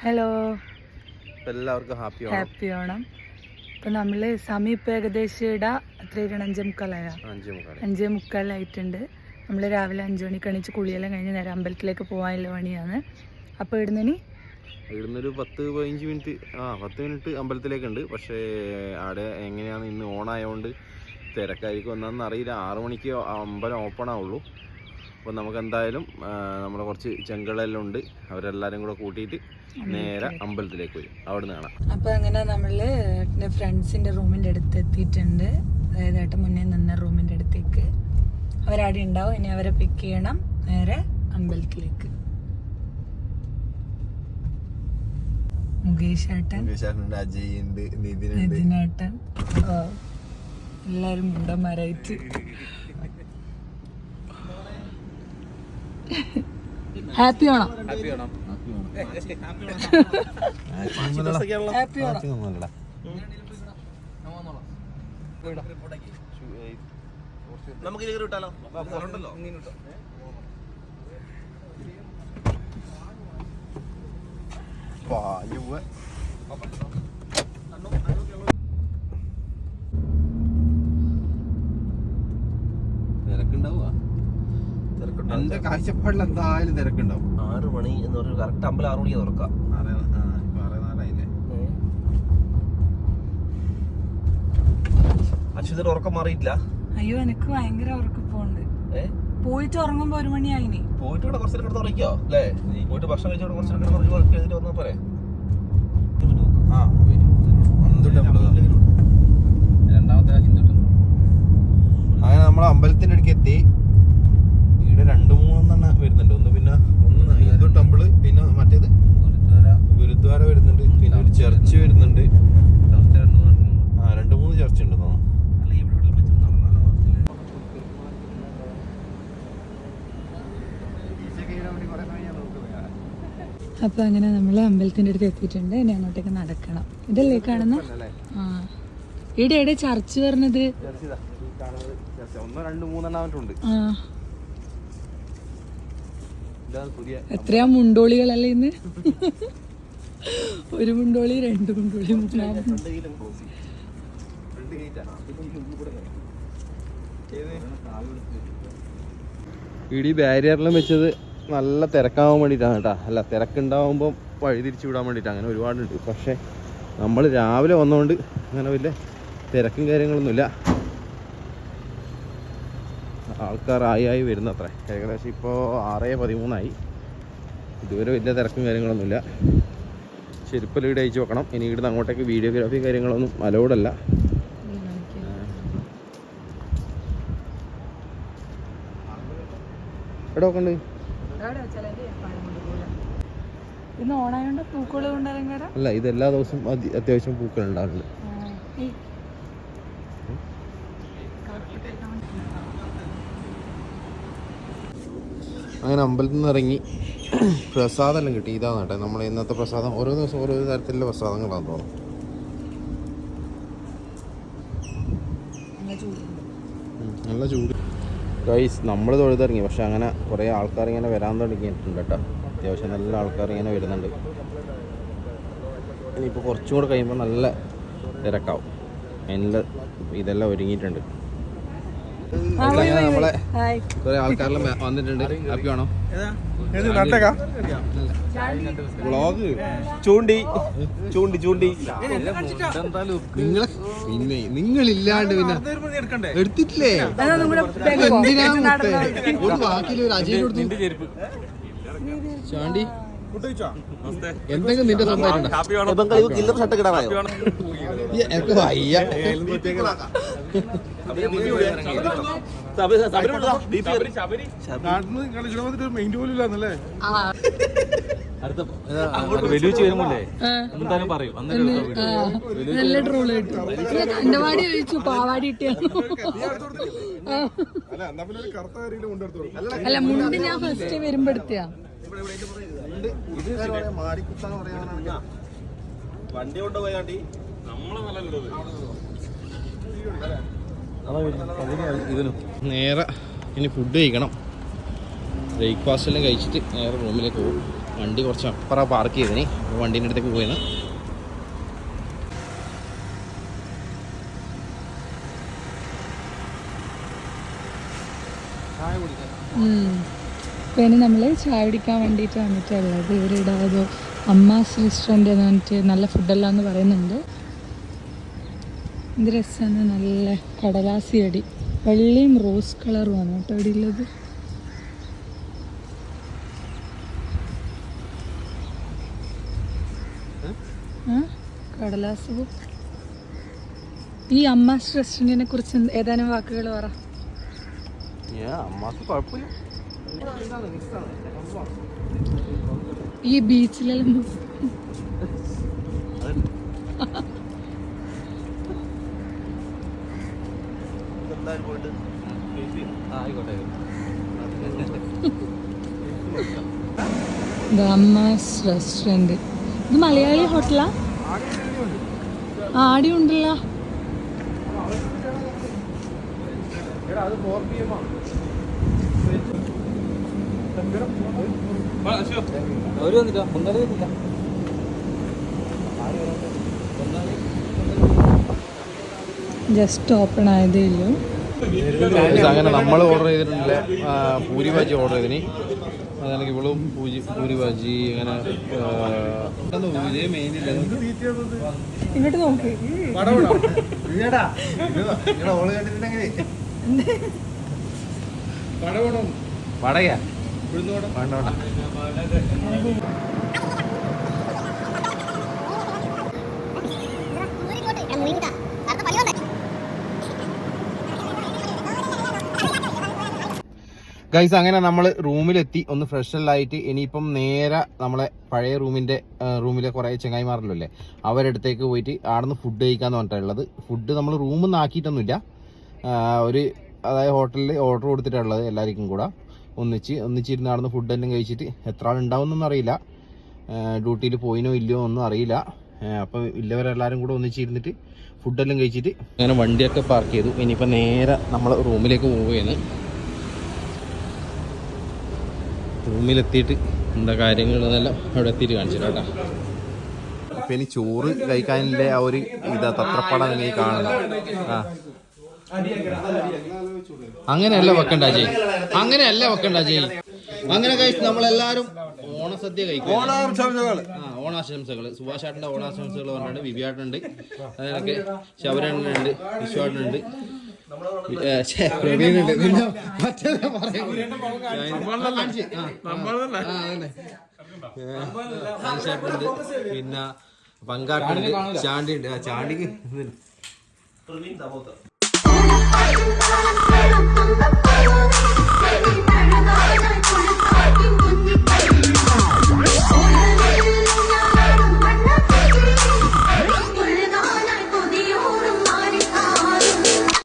Hello, എല്ലാവർക്കും happy Onam. ഇപ്പം നമ്മൾ സമയം ഇപ്പം ഏകദേശം ഇടാ എത്രയാണ് 5:45 നമ്മൾ രാവിലെ 5 മണിക്ക് എണീച്ച് കുളിയെല്ലാം കഴിഞ്ഞ് നേരെ അമ്പലത്തിലേക്ക് പോകാനുള്ള പണിയാണ്. അപ്പോൾ ഇവിടുന്നൊരു 10-15 മിനിറ്റ് 10 മിനിറ്റ് അമ്പലത്തിലേക്കുണ്ട്. പക്ഷേ അവിടെ എങ്ങനെയാണ് ഇന്ന് ഓണായതുകൊണ്ട് തിരക്കായിരിക്കും എന്നാന്ന് അറിയില്ല. 6 മണിക്ക് അമ്പലം ഓപ്പൺ ആവുള്ളൂ. അപ്പോൾ നമുക്ക് എന്തായാലും നമ്മുടെ കുറച്ച് ചെങ്കളെല്ലാം ഉണ്ട്, അവരെല്ലാവരും കൂടെ കൂട്ടിയിട്ട് നേരെ അമ്പലത്തിലേക്ക് പോയി അവിടെ നിന്ന് കാണാം. അപ്പോൾ അങ്ങനെ നമ്മൾ എൻ്റെ ഫ്രണ്ട്സിൻ്റെ റൂമിൻ്റെ അടുത്ത് എത്തിയിട്ടുണ്ട്. അതായത് ഏട്ടൻ മുന്നേ നിന്ന റൂമിൻ്റെ അടുത്തേക്ക് അവരവിടെ ഉണ്ടാവും. ഇനി അവരെ പിക്ക് ചെയ്യണം നേരെ അമ്പലത്തിലേക്ക്. മുകേഷ് ഏട്ടൻ, അജയ് ഉണ്ട്, നിതിനേട്ടൻ, എല്ലാവരും മുണ്ടന്മാരായിട്ട്. ഹാപ്പി ഓണം. നമുക്ക് കിട്ടാലോ. തിരക്കുണ്ടാവുക, എന്റെ കാഴ്ചപ്പാടിൽ എന്തായാലും തിരക്കുണ്ടാവും. 6 മണി എന്ന് പറഞ്ഞാൽ കറക്റ്റ് അമ്പലം 6 മണിക്ക് തുറക്കാം. 6:04 അശ്വതിയുടെ ഉറക്കം മാറിയിട്ടില്ല. അയ്യോ, എനിക്ക് ഭയങ്കര ഉറക്കപ്പോണ്ട്. പോയിട്ട് ഉറങ്ങുമ്പോ 1 മണിയായിനി. പോയിട്ട് ഇവിടെ കുറച്ചു നേരം ഉറങ്ങിക്കോ അല്ലേ? പോയിട്ട് ഭക്ഷണം കഴിച്ചോടെ കുറച്ചു നേരം എഴുതിട്ട് വന്നാൽ പോരെ. രണ്ടാമത്തെ ഹിന്ദു ടെമ്പിൾ. അങ്ങനെ നമ്മൾ അമ്പലത്തിന്റെ അടുക്ക് എത്തി. ഇവിടെ 2-3 വരുന്നുണ്ട്. ഒന്ന് ഹിന്ദു ടെമ്പിള്, പിന്നെ മറ്റേത് ഗുരുദ്വാര വരുന്നുണ്ട്, പിന്നെ ഒരു ചർച്ച് വരുന്നുണ്ട്. 2-3 ചർച്ച ഉണ്ട്. അപ്പൊ അങ്ങനെ നമ്മൾ അമ്പലത്തിന്റെ അടുത്ത് എത്തിയിട്ടുണ്ട്. ഇനി അങ്ങോട്ടേക്ക് നടക്കണം. ഇതല്ലേ കാണുന്ന ഇവിടെ ചർച്ച് പറഞ്ഞത്? എത്രയാ മുണ്ടോളികളല്ലേ ഇന്ന്? 1 മുണ്ടോളി, 2 മുണ്ടോളി, 3 ഈ ബാരിയറിലും വെച്ചത് നല്ല തിരക്കാവാൻ വേണ്ടിയിട്ടാണ് കേട്ടോ. അല്ല, തിരക്കുണ്ടാവുമ്പം വഴി തിരിച്ചു വിടാൻ വേണ്ടിയിട്ട്. അങ്ങനെ ഒരുപാടുണ്ട്. പക്ഷേ നമ്മൾ രാവിലെ വന്നതുകൊണ്ട് അങ്ങനെ വലിയ തിരക്കും കാര്യങ്ങളൊന്നുമില്ല. ആൾക്കാരായി വരുന്നത്ര. ഏകദേശം ഇപ്പോൾ 6:13 ഇതുവരെ വലിയ തിരക്കും കാര്യങ്ങളൊന്നുമില്ല. ചെരുപ്പെല്ലാം ഇവിടെ അയച്ചു വെക്കണം. ഇനി ഇവിടുന്ന് അങ്ങോട്ടേക്ക് വീഡിയോഗ്രാഫി കാര്യങ്ങളൊന്നും അലൗഡല്ല. എവിടെ നോക്കണ്ട്? അല്ല, ഇത് എല്ലാ ദിവസവും അത്യാവശ്യം പൂക്കൾ ഉണ്ടാവുന്നുണ്ട്. അങ്ങനെ അമ്പലത്തിൽ നിന്ന് ഇറങ്ങി പ്രസാദമെല്ലാം കിട്ടി. ഇതാണ് കേട്ടോ നമ്മൾ ഇന്നത്തെ പ്രസാദം. ഓരോ ദിവസം ഓരോ തരത്തിലുള്ള പ്രസാദങ്ങളാണ് തോന്നുന്നു. നല്ല ചൂട് ഗൈസ്. നമ്മൾ തൊഴുതിറങ്ങി, പക്ഷെ അങ്ങനെ കുറേ ആൾക്കാർ ഇങ്ങനെ വരാൻ തുടങ്ങിയിട്ടുണ്ട് കേട്ടോ. അത്യാവശ്യം നല്ല ആൾക്കാർ ഇങ്ങനെ വരുന്നുണ്ട്. ഇനിയിപ്പോൾ കുറച്ചും കൂടെ കഴിയുമ്പോൾ നല്ല തിരക്കാവും. ഇതെല്ലാം ഒരുങ്ങിയിട്ടുണ്ട്. നമ്മളെ കുറെ ആൾക്കാരെല്ലാം വന്നിട്ടുണ്ട്. ഹാപ്പി ആണോ? വ്ളോഗ് ചൂണ്ടി നിങ്ങളെ പിന്നെ നിങ്ങളില്ലാണ്ട് പിന്നെ എടുത്തിട്ടില്ലേ? എന്തിനാ ഒരു ബാക്കിയിൽ ഒരു അജയ് കൊടുത്തു ചാണ്ടി. എന്തെങ്കിലും നിന്റെ സ്വന്തമായിട്ടുണ്ടോ? എനിക്ക് വയ്യ. നല്ല ട്രോള് കിട്ടും. കണ്ടവാടി ചോദിച്ചു, പാവാടി കിട്ടിയാണോ? അല്ല, മുണ്ട് ഞാൻ ഫസ്റ്റ് വരുമ്പോ എടുത്തിയാ. വണ്ടി കൊണ്ടുപോയാണ്ടി നേരെ ഇനി ഫുഡ് കഴിക്കണം. ബ്രേക്ക്ഫാസ്റ്റ് എല്ലാം കഴിച്ചിട്ട് നേരെ റൂമിലേക്ക് പോകും. വണ്ടി കുറച്ച് അപ്പുറം പാർക്ക് ചെയ്തിന്, വണ്ടീൻ്റെ അടുത്തേക്ക് പോയിന്. അപ്പോൾ ഇനി നമ്മൾ ചായ കുടിക്കാൻ വേണ്ടിയിട്ട് വന്നിട്ടുള്ളത്. ഇവരുടെ ഏതോ അമ്മാസ് റെസ്റ്റോറൻറ്റ് എന്ന് പറഞ്ഞിട്ട് നല്ല ഫുഡെല്ലാം എന്ന് പറയുന്നുണ്ട്. എന്ത് രസമാണ്, നല്ല കടലാസി അടി, വെള്ളയും റോസ് കളറുമാണ് കേട്ടോ ഇവിടെ ഉള്ളത്. കടലാസ് പൂ. ഈ അമ്മാസ് റെസ്റ്റോറൻറ്റിനെ കുറിച്ച് ഏതാനും വാക്കുകൾ പറ. ഈ ബീച്ചിലെല്ലാം അമ്മാസ് റെസ്റ്റോറൻറ്റ്. ഇത് മലയാളി ഹോട്ടലാ? ആടി ഉണ്ടല്ലോ. ജസ്റ്റ് ഓപ്പൺ ആയതേ ഉള്ളൂ. അങ്ങനെ നമ്മൾ ഓർഡർ ചെയ്തിട്ടുണ്ട് പൂരി ഭാജി ഓർഡർ ചെയ്തിന്. അതാണെങ്കിൽ ഇവളും പൂരി ഭാജി അങ്ങനെ ഇങ്ങോട്ട് നോക്കി വടയാ ഗൈസ്. അങ്ങനെ നമ്മൾ റൂമിലെത്തി, ഒന്ന് ഫ്രഷല്ലായിട്ട് ഇനിയിപ്പം നേരെ നമ്മളെ പഴയ റൂമിലെ കുറേ ചങ്ങായിമാരല്ലേ അവരടുത്തേക്ക് പോയിട്ട് ആടുന്ന് ഫുഡ് കഴിക്കാന്ന് പറഞ്ഞിട്ടുള്ളത്. ഫുഡ് നമ്മൾ റൂമിൽ നിന്ന് ആക്കിയിട്ടൊന്നുമില്ല, അതായത് ഹോട്ടലിൽ ഓർഡർ കൊടുത്തിട്ടുള്ളത്. എല്ലാവർക്കും കൂടെ ഒന്നിച്ചിരുന്ന് ആടുന്ന് ഫുഡെല്ലാം കഴിച്ചിട്ട് എത്ര ആളുണ്ടാവുന്നൊന്നും അറിയില്ല, ഡ്യൂട്ടിയിൽ പോയിനോ ഇല്ലയോ ഒന്നും അറിയില്ല. അപ്പം ഇല്ലവരെല്ലാവരും കൂടെ ഒന്നിച്ചിരുന്നിട്ട് ഫുഡെല്ലാം കഴിച്ചിട്ട് അങ്ങനെ വണ്ടിയൊക്കെ പാർക്ക് ചെയ്തു. ഇനിയിപ്പോൾ നേരെ നമ്മൾ റൂമിലേക്ക് പോവുകയാണ്. റൂമിലെത്തിയിട്ട് എന്താ കാര്യങ്ങളെന്നെല്ലാം അവിടെ എത്തിയിട്ട് കാണിച്ചു കേട്ടോ. അപ്പം ഇനി ചോറ് കഴിക്കാനില്ല ആ ഒരു തത്രപ്പടം നിങ്ങൾ കാണുന്നത്. അങ്ങനെയല്ല വെക്കണ്ട അജയ്, അങ്ങനെയല്ല വെക്കണ്ട അജയ്. അങ്ങനെ കഴിച്ച് നമ്മളെല്ലാരും ഓണസദ്യ കഴിക്കും. ഓണാശംസകൾ സുഭാഷ് ചേട്ടൻ്റെ ഓണാശംസകൾ പറഞ്ഞിട്ടുണ്ട്. വിവിയാട്ടുണ്ട്, അതിനൊക്കെ ശബരണ്ണനുണ്ട്, വിശ്വാട്ടനുണ്ട്, പ്രവീണുണ്ട്, പിന്നെ ചേട്ടനുണ്ട്, പിന്നെ പങ്കാട്ടുണ്ട്, ചാണ്ടിയുണ്ട്. ആ ചാണ്ടിക്ക്